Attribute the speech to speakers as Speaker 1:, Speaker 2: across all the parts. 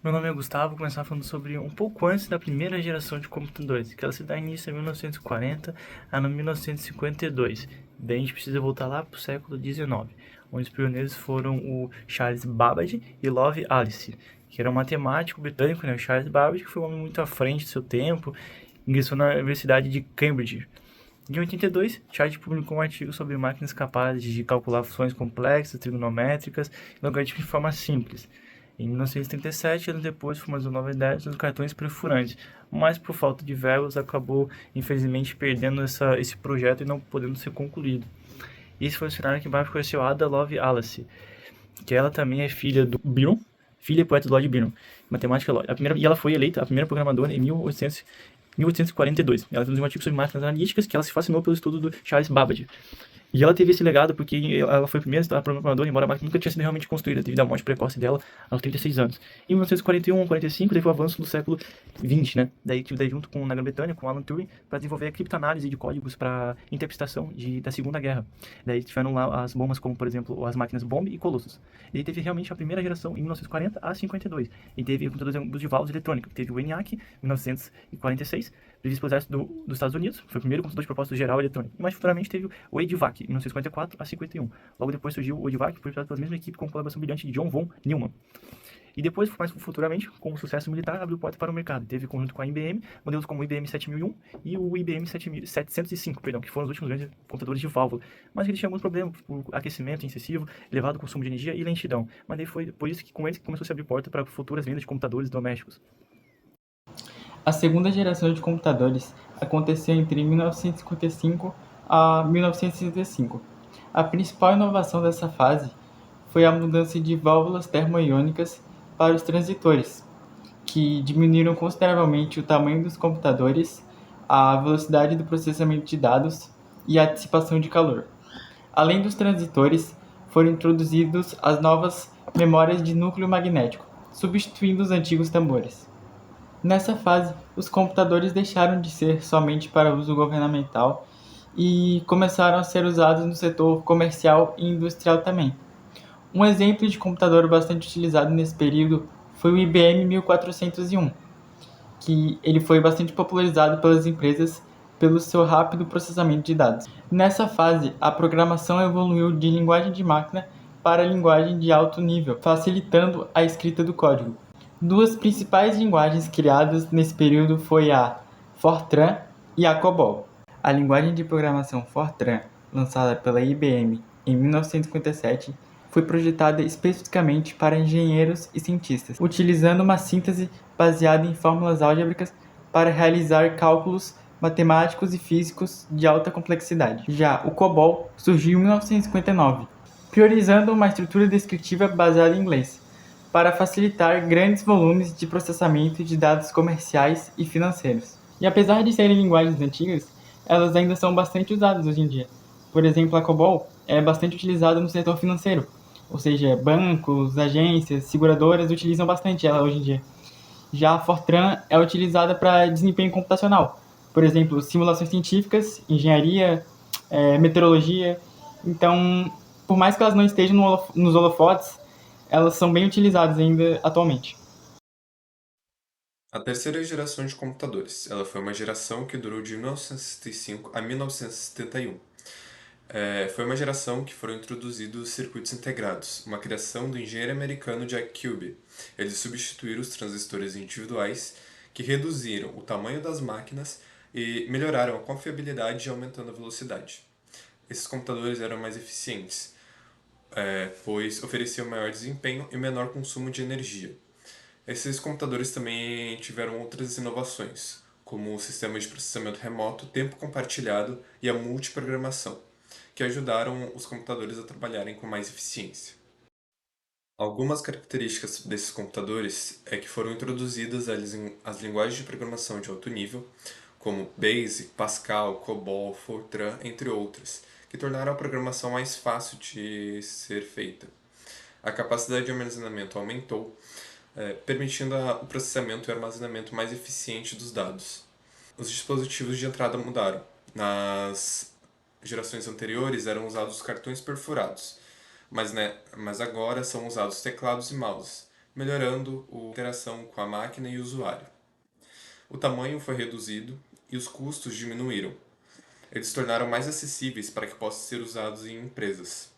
Speaker 1: Meu nome é Gustavo, vou começar falando sobre um pouco antes da primeira geração de computadores, que ela se dá início em 1940 a 1952. Daí a gente precisa voltar lá para o século XIX, onde os pioneiros foram o Charles Babbage e Love Alice, que era um matemático britânico, né? O Charles Babbage, que foi um homem muito à frente do seu tempo, ingressou na Universidade de Cambridge. Em 82, Chart publicou um artigo sobre máquinas capazes de calcular funções complexas, trigonométricas e logaritmos de forma simples. Em 1937, anos depois, foi mais uma nova ideia dos cartões perfurantes, mas por falta de verbos acabou, infelizmente, perdendo esse projeto e não podendo ser concluído. Esse foi o cenário que mais conheceu Ada Lovelace, que ela também é filha do Byron, filha e poeta do Lord Byron, matemática a primeira, e ela foi eleita a primeira programadora em 1842. Ela produziu um artigo sobre máquinas analíticas que ela se fascinou pelo estudo do Charles Babbage. E ela teve esse legado porque ela foi a primeira programadora, embora a máquina nunca tinha sido realmente construída, devido à morte precoce dela aos 36 anos. Em 1941, 45, teve o avanço do século XX, né? Daí junto com, na Grã-Bretanha, com Alan Turing, para desenvolver a criptoanálise de códigos para interpretação da Segunda Guerra. Daí tiveram lá as bombas como, por exemplo, as máquinas Bomb e Colossus. Daí teve realmente a primeira geração em 1940 a 52. E teve computadores de válvulas eletrônicos. Teve o ENIAC, em 1946, previsto pelo exército dos Estados Unidos, foi o primeiro computador de propósito geral eletrônico. E mais futuramente teve o EDVAC, em 1954 a 51. Logo depois surgiu o EDVAC, projetado pela mesma equipe com colaboração brilhante de John von Neumann. E depois, mais futuramente, com o sucesso militar, abriu porta para o mercado. Teve conjunto com a IBM, modelos como o IBM 7001 e o IBM 705, perdão, que foram os últimos grandes computadores de válvula. Mas eles tinham alguns problemas, por aquecimento excessivo, elevado consumo de energia e lentidão. Mas daí foi por isso que com eles que começou a se abrir porta para futuras vendas de computadores domésticos.
Speaker 2: A segunda geração de computadores aconteceu entre 1955 a 1965. A principal inovação dessa fase foi a mudança de válvulas termoiônicas para os transitores, que diminuíram consideravelmente o tamanho dos computadores, a velocidade do processamento de dados e a dissipação de calor. Além dos transitores, foram introduzidos as novas memórias de núcleo magnético, substituindo os antigos tambores. Nessa fase, os computadores deixaram de ser somente para uso governamental e começaram a ser usados no setor comercial e industrial também. Um exemplo de computador bastante utilizado nesse período foi o IBM 1401, que ele foi bastante popularizado pelas empresas pelo seu rápido processamento de dados. Nessa fase, a programação evoluiu de linguagem de máquina para linguagem de alto nível, facilitando a escrita do código. Duas principais linguagens criadas nesse período foi a Fortran e a COBOL. A linguagem de programação Fortran, lançada pela IBM em 1957, foi projetada especificamente para engenheiros e cientistas, utilizando uma síntese baseada em fórmulas álgebricas para realizar cálculos matemáticos e físicos de alta complexidade. Já o COBOL surgiu em 1959, priorizando uma estrutura descritiva baseada em inglês, para facilitar grandes volumes de processamento de dados comerciais e financeiros. E apesar de serem linguagens antigas, elas ainda são bastante usadas hoje em dia. Por exemplo, a COBOL é bastante utilizada no setor financeiro, ou seja, bancos, agências, seguradoras utilizam bastante ela hoje em dia. Já a Fortran é utilizada para desempenho computacional, por exemplo, simulações científicas, engenharia, meteorologia. Então, por mais que elas não estejam nos holofotes, elas são bem utilizadas ainda atualmente.
Speaker 3: A terceira geração de computadores. Ela foi uma geração que durou de 1965 a 1971. Foi uma geração que foram introduzidos circuitos integrados, uma criação do engenheiro americano Jack Kilby. Eles substituíram os transistores individuais, que reduziram o tamanho das máquinas e melhoraram a confiabilidade aumentando a velocidade. Esses computadores eram mais eficientes, pois ofereciam maior desempenho e menor consumo de energia. Esses computadores também tiveram outras inovações, como o sistema de processamento remoto, tempo compartilhado e a multiprogramação, que ajudaram os computadores a trabalharem com mais eficiência. Algumas características desses computadores é que foram introduzidas as linguagens de programação de alto nível, como BASIC, Pascal, COBOL, Fortran, entre outras, que tornaram a programação mais fácil de ser feita. A capacidade de armazenamento aumentou, permitindo o processamento e armazenamento mais eficiente dos dados. Os dispositivos de entrada mudaram. Nas gerações anteriores eram usados cartões perfurados, mas agora são usados teclados e mouses, melhorando a interação com a máquina e o usuário. O tamanho foi reduzido e os custos diminuíram. Eles se tornaram mais acessíveis para que possam ser usados em empresas.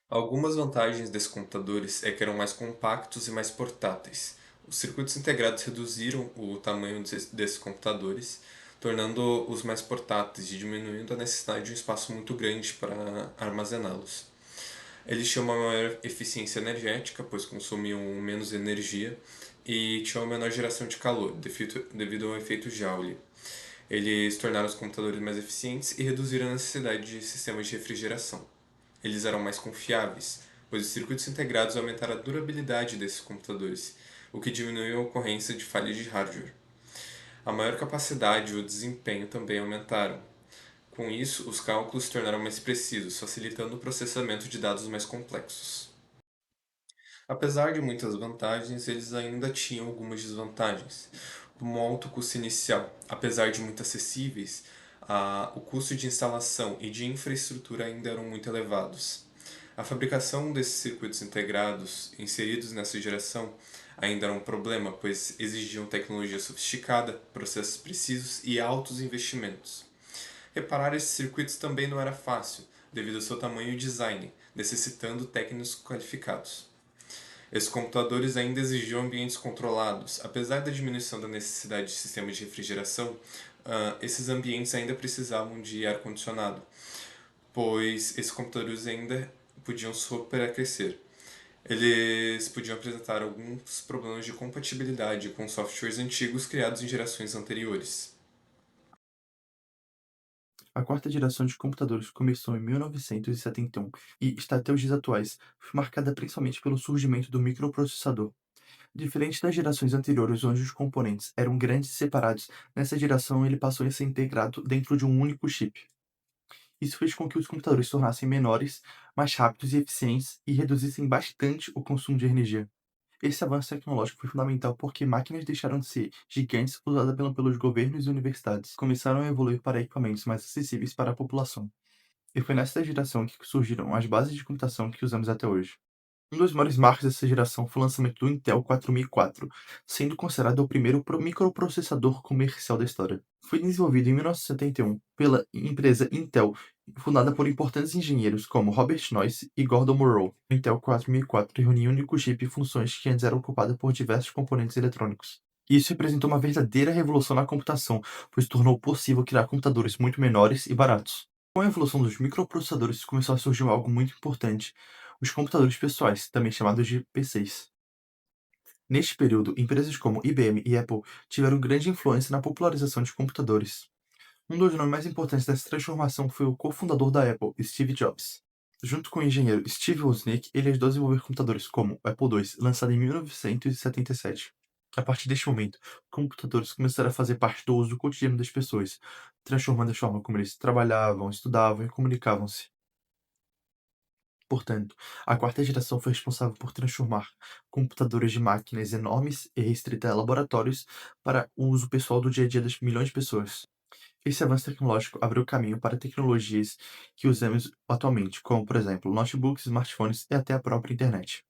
Speaker 3: Algumas vantagens desses computadores é que eram mais compactos e mais portáteis. Os circuitos integrados reduziram o tamanho desses computadores, tornando-os mais portáteis e diminuindo a necessidade de um espaço muito grande para armazená-los. Eles tinham uma maior eficiência energética, pois consumiam menos energia, e tinham uma menor geração de calor, devido ao efeito Joule. Eles tornaram os computadores mais eficientes e reduziram a necessidade de sistemas de refrigeração. Eles eram mais confiáveis, pois os circuitos integrados aumentaram a durabilidade desses computadores, o que diminuiu a ocorrência de falhas de hardware. A maior capacidade e o desempenho também aumentaram. Com isso, os cálculos se tornaram mais precisos, facilitando o processamento de dados mais complexos. Apesar de muitas vantagens, eles ainda tinham algumas desvantagens. Como o alto custo inicial, apesar de muito acessíveis, o custo de instalação e de infraestrutura ainda eram muito elevados. A fabricação desses circuitos integrados inseridos nessa geração ainda era um problema, pois exigiam tecnologia sofisticada, processos precisos e altos investimentos. Reparar esses circuitos também não era fácil, devido ao seu tamanho e design, necessitando técnicos qualificados. Esses computadores ainda exigiam ambientes controlados. Apesar da diminuição da necessidade de sistemas de refrigeração, esses ambientes ainda precisavam de ar-condicionado, pois esses computadores ainda podiam superaquecer. Eles podiam apresentar alguns problemas de compatibilidade com softwares antigos criados em gerações anteriores.
Speaker 1: A quarta geração de computadores começou em 1971 e está até os dias atuais, foi marcada principalmente pelo surgimento do microprocessador. Diferente das gerações anteriores, onde os componentes eram grandes e separados, nessa geração ele passou a ser integrado dentro de um único chip. Isso fez com que os computadores se tornassem menores, mais rápidos e eficientes e reduzissem bastante o consumo de energia. Esse avanço tecnológico foi fundamental porque máquinas deixaram de ser gigantes usadas pelos governos e universidades, começaram a evoluir para equipamentos mais acessíveis para a população. E foi nessa geração que surgiram as bases de computação que usamos até hoje. Um dos maiores marcos dessa geração foi o lançamento do Intel 4004, sendo considerado o primeiro microprocessador comercial da história. Foi desenvolvido em 1971 pela empresa Intel, fundada por importantes engenheiros como Robert Noyce e Gordon Moreau. O Intel 4004 reunia em um único chip funções que antes eram ocupadas por diversos componentes eletrônicos. Isso representou uma verdadeira revolução na computação, pois tornou possível criar computadores muito menores e baratos. Com a evolução dos microprocessadores, começou a surgir algo muito importante: os computadores pessoais, também chamados de PCs. Neste período, empresas como IBM e Apple tiveram grande influência na popularização de computadores. Um dos nomes mais importantes dessa transformação foi o cofundador da Apple, Steve Jobs. Junto com o engenheiro Steve Wozniak, ele ajudou a desenvolver computadores como o Apple II, lançado em 1977. A partir deste momento, computadores começaram a fazer parte do uso cotidiano das pessoas, transformando a forma como eles trabalhavam, estudavam e comunicavam-se. Portanto, a quarta geração foi responsável por transformar computadores de máquinas enormes e restritas a laboratórios para o uso pessoal do dia a dia das milhões de pessoas. Esse avanço tecnológico abriu caminho para tecnologias que usamos atualmente, como, por exemplo, notebooks, smartphones e até a própria internet.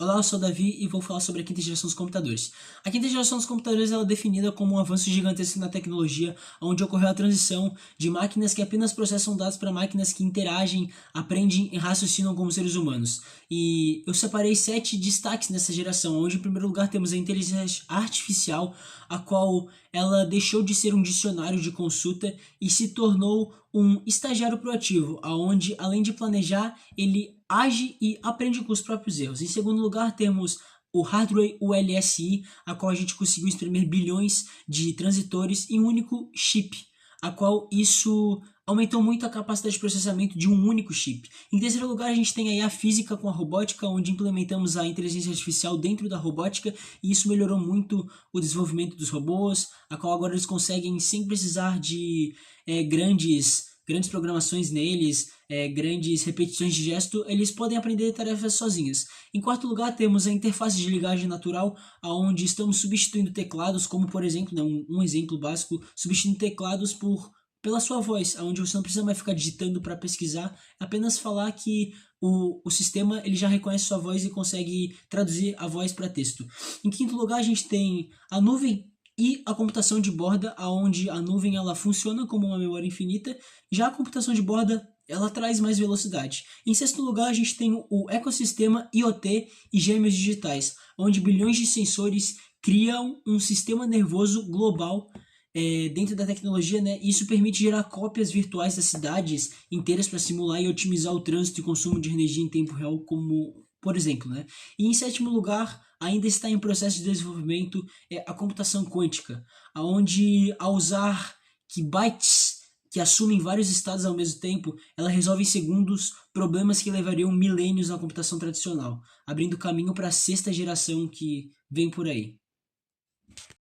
Speaker 4: Olá, eu sou o Davi e vou falar sobre a quinta geração dos computadores. A quinta geração dos computadores ela é definida como um avanço gigantesco na tecnologia, onde ocorreu a transição de máquinas que apenas processam dados para máquinas que interagem, aprendem e raciocinam como seres humanos. E eu separei 7 destaques nessa geração, onde em primeiro lugar temos a inteligência artificial, a qual ela deixou de ser um dicionário de consulta e se tornou um estagiário proativo, aonde além de planejar, ele age e aprende com os próprios erros. Em segundo lugar, temos o hardware ULSI, a qual a gente conseguiu exprimir bilhões de transitores em um único chip, a qual isso aumentou muito a capacidade de processamento de um único chip. Em terceiro lugar, a gente tem aí a física com a robótica, onde implementamos a inteligência artificial dentro da robótica, e isso melhorou muito o desenvolvimento dos robôs, a qual agora eles conseguem, sem precisar de grandes programações neles, grandes repetições de gesto, eles podem aprender tarefas sozinhos. Em quarto lugar, temos a interface de ligagem natural, onde estamos substituindo teclados, como por exemplo, um exemplo básico, substituindo teclados por pela sua voz, onde você não precisa mais ficar digitando para pesquisar, é apenas falar que o sistema ele já reconhece sua voz e consegue traduzir a voz para texto. Em quinto lugar, a gente tem a nuvem e a computação de borda, onde a nuvem ela funciona como uma memória infinita, já a computação de borda ela traz mais velocidade. Em sexto lugar, a gente tem o ecossistema IoT e gêmeos digitais, onde bilhões de sensores criam um sistema nervoso global dentro da tecnologia, né? Isso permite gerar cópias virtuais das cidades inteiras para simular e otimizar o trânsito e consumo de energia em tempo real, como por exemplo, né? E em sétimo lugar, ainda está em processo de desenvolvimento a computação quântica, onde ao usar bytes que assumem vários estados ao mesmo tempo, ela resolve em segundos problemas que levariam milênios na computação tradicional, abrindo caminho para a sexta geração que vem por aí.